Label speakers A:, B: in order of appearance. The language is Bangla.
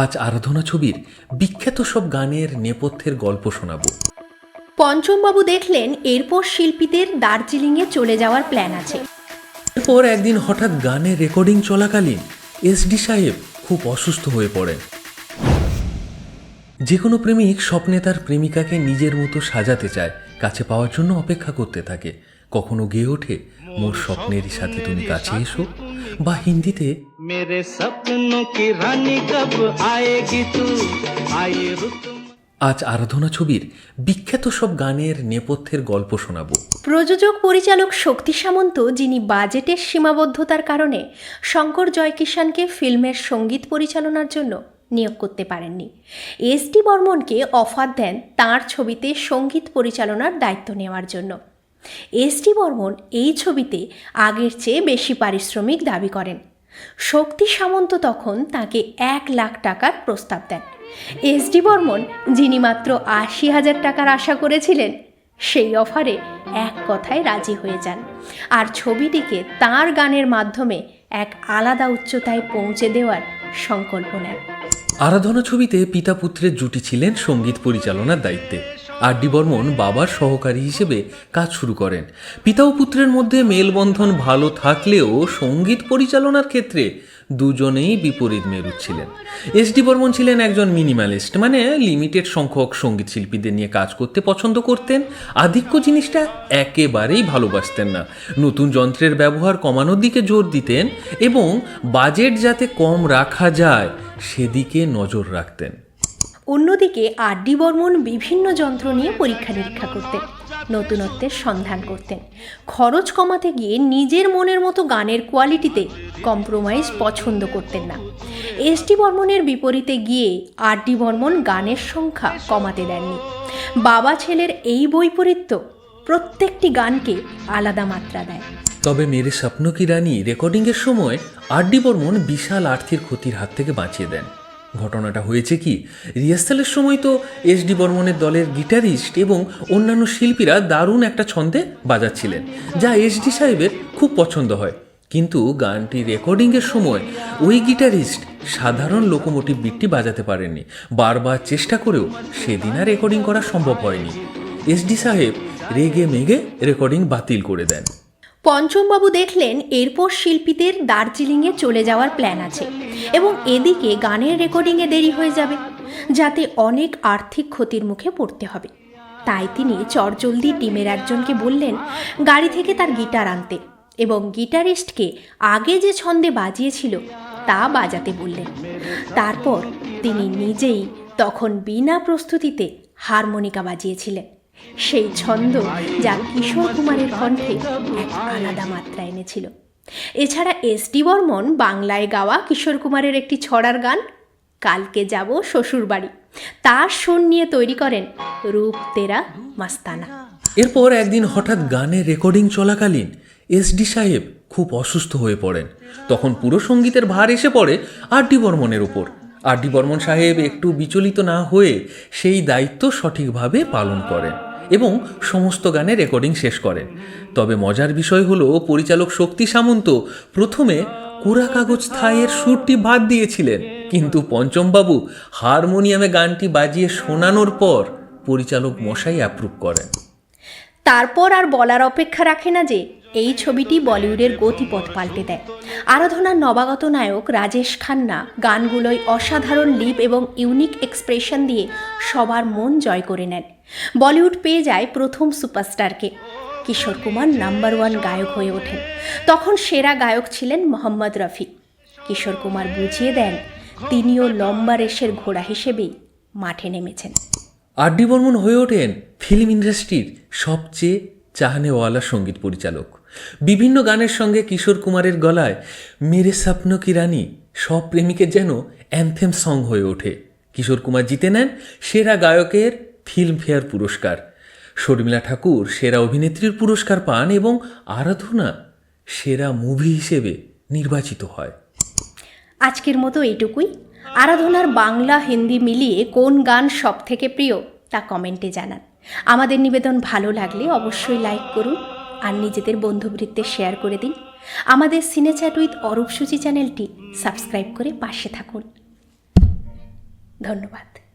A: আজ আরাধনা ছবির বিখ্যাত সব গানের নেপথ্যের গল্প শোনাবো।
B: পঞ্চমবাবু দেখলেন এরপর শিল্পীদের দার্জিলিংয়ে চলে যাওয়ার প্ল্যান আছে।
A: এরপর একদিন হঠাৎ গানের রেকর্ডিং চলাকালীন এসডি সাহেব খুব অসুস্থ হয়ে পড়েন। যে কোনো প্রেমিক স্বপ্নে তার প্রেমিকাকে নিজের মতো সাজাতে চায়, কাছে পাওয়ার জন্য অপেক্ষা করতে থাকে। কখনো গেয়ে ওঠে মোর স্বপ্নেরই সাথী তুমি কাছে এসো, বা হিন্দিতে
C: मेरे सपनों की रानी कब आएगी तू आए रुत।
A: আজ আরাধনা ছবির বিখ্যাত সব গানের নেপথ্যের গল্প শোনাবো।
B: প্রযোজক পরিচালক শক্তি সামন্ত, যিনি বাজেটের সীমাবদ্ধতার কারণে শঙ্কর জয়কিষাণকে ফিল্মের সঙ্গীত পরিচালনার জন্য নিয়োগ করতে পারেননি, এস.ডি. বর্মনকে অফার দেন তাঁর ছবিতে সঙ্গীত পরিচালনার দায়িত্ব নেওয়ার জন্য। এস.ডি. বর্মন এই ছবিতে আগের চেয়ে বেশি পারিশ্রমিক দাবি করেন। শক্তি সামন্ত তখন তাকে 1 লাখ টাকার প্রস্তাব দেন। এস.ডি. বর্মন, যিনি মাত্র 80,000 টাকার আশা করেছিলেন, সেই অফারে এক কথায় রাজি হয়ে যান আর ছবিটিকে তাঁর গানের মাধ্যমে এক আলাদা উচ্চতায় পৌঁছে দেওয়ার সংকল্প নেন।
A: আরাধনা ছবিতে পিতা পুত্রের জুটি ছিলেন সঙ্গীত পরিচালনার দায়িত্বে। আর.ডি. বর্মন বাবার সহকারী হিসেবে কাজ শুরু করেন। পিতা ও পুত্রের মধ্যে মেলবন্ধন ভালো থাকলেও সঙ্গীত পরিচালনার ক্ষেত্রে দুজনেই বিপরীত মেরু ছিলেন। এস.ডি. বর্মন ছিলেন একজন মিনিমালিস্ট, মানে লিমিটেড সংখ্যক সঙ্গীত শিল্পীদের নিয়ে কাজ করতে পছন্দ করতেন। আধিক্য জিনিসটা একেবারেই ভালোবাসতেন না। নতুন যন্ত্রের ব্যবহার কমানোর দিকে জোর দিতেন এবং বাজেট যাতে কম রাখা যায় সেদিকে নজর রাখতেন।
B: অন্যদিকে আর.ডি. বর্মন বিভিন্ন যন্ত্র নিয়ে পরীক্ষা নিরীক্ষা করতেন, নতুনত্বের সন্ধান করতেন। খরচ কমাতে গিয়ে নিজের মনের মতো গানের কোয়ালিটিতে কম্প্রোমাইজ পছন্দ করতেন না। এস.ডি. বর্মনের বিপরীতে গিয়ে আর.ডি. বর্মন গানের সংখ্যা কমাতে দেননি। বাবা ছেলের এই বৈপরীত্য প্রত্যেকটি গানকে আলাদা মাত্রা দেয়।
A: তবে মেরে স্বপ্ন কি রানী রেকর্ডিংয়ের সময় আর.ডি. বর্মন বিশাল আর্থিক ক্ষতির হাত থেকে বাঁচিয়ে দেন। ঘটনাটা হয়েছে কি, রিহার্সালের সময় তো এস.ডি. বর্মনের দলের গিটারিস্ট এবং অন্যান্য শিল্পীরা দারুণ একটা ছন্দে বাজাচ্ছিলেন, যা এস.ডি. সাহেবের খুব পছন্দ হয়। কিন্তু গানটি রেকর্ডিংয়ের সময় ওই গিটারিস্ট সাধারণ লোকোমোটিভ বিটটি বাজাতে পারেননি। বারবার চেষ্টা করেও সেদিন আর রেকর্ডিং করা সম্ভব হয়নি। এস.ডি. সাহেব রেগে মেগে রেকর্ডিং বাতিল করে দেন।
B: পঞ্চমবাবু দেখলেন এরপর শিল্পীদের দার্জিলিংয়ে চলে যাওয়ার প্ল্যান আছে এবং এদিকে গানের রেকর্ডিংয়ে দেরি হয়ে যাবে, যাতে অনেক আর্থিক ক্ষতির মুখে পড়তে হবে। তাই তিনি চটজলদি টিমের একজনকে বললেন গাড়ি থেকে তার গিটার আনতে এবং গিটারিস্টকে আগে যে ছন্দে বাজিয়েছিল তা বাজাতে বললেন। তারপর তিনি নিজেই তখন বিনা প্রস্তুতিতে হারমোনিকা বাজিয়েছিলেন, সেই ছন্দ যা কিশোর কুমারের কণ্ঠে এক আলাদা মাত্রা এনেছিল। এছাড়া এস.ডি. বর্মন বাংলায় গাওয়া কিশোর কুমারের একটি ছড়ার গান কালকে যাব শ্বশুর বাড়ি, তার সুর নিয়ে তৈরি করেন রূপ তেরা মাস্তানা।
A: এরপর একদিন হঠাৎ গানের রেকর্ডিং চলাকালীন এস.ডি. সাহেব খুব অসুস্থ হয়ে পড়েন। তখন পুরো সঙ্গীতের ভার এসে পড়ে আর.ডি. বর্মনের উপর। আর.ডি. বর্মন সাহেব একটু বিচলিত না হয়ে সেই দায়িত্ব সঠিকভাবে পালন করেন এবং সমস্ত গানের রেকর্ডিং শেষ করেন। তবে মজার বিষয় হলো, পরিচালক শক্তি সামন্ত প্রথমে কোরা কাগজ থাইয়ের সুরটি বাদ দিয়েছিলেন, কিন্তু পঞ্চমবাবু হারমোনিয়ামে গানটি বাজিয়ে শোনানোর পর পরিচালক মশাই অ্যাপ্রুভ করেন।
B: তারপর আর বলার অপেক্ষা রাখে না যে এই ছবিটি বলিউডের গতিপথ পাল্টে দেয়। আরাধনার নবাগত নায়ক রাজেশ খান্না গানগুলোয় অসাধারণ লিপ এবং ইউনিক এক্সপ্রেশন দিয়ে সবার মন জয় করে নেন। বলিউড পেয়ে যায় প্রথম সুপারস্টারকে। কিশোর কুমার নাম্বার 1 গায়ক হয়ে ওঠেন। তখন সেরা গায়ক ছিলেন মোহাম্মদ রফি। কিশোর কুমার বুঝিয়ে দেন তিনিও লম্বা রেসের ঘোড়া হিসেবেই মাঠে নেমেছেন।
A: আর.ডি. বর্মন হয়ে ওঠেন ফিল্ম ইন্ডাস্ট্রির সবচেয়ে চাহনেওয়ালা সঙ্গীত পরিচালক। বিভিন্ন গানের সঙ্গে কিশোর কুমারের গলায় মেরে স্বপ্ন কি রানী সব প্রেমিকের যেন অ্যানথেম সং হয়ে ওঠে। কিশোর কুমার জিতে নেন সেরা গায়কের ফিল্মফেয়ার পুরস্কার। শর্মিলা ঠাকুর সেরা অভিনেত্রীর পুরস্কার পান এবং আরাধনা সেরা মুভি হিসেবে নির্বাচিত হয়।
B: আজকের মতো এইটুকুই। আরাধনার বাংলা হিন্দি মিলিয়ে কোন গান সব থেকে প্রিয় তা কমেন্টে জানান। আমাদের নিবেদন ভালো লাগলে অবশ্যই লাইক করুন আর নিজেদের বন্ধুবৃত্তে শেয়ার করে দিন। আমাদের সিনে চ্যাট উইথ অরূপসূচি চ্যানেলটি সাবস্ক্রাইব করে পাশে থাকুন। ধন্যবাদ।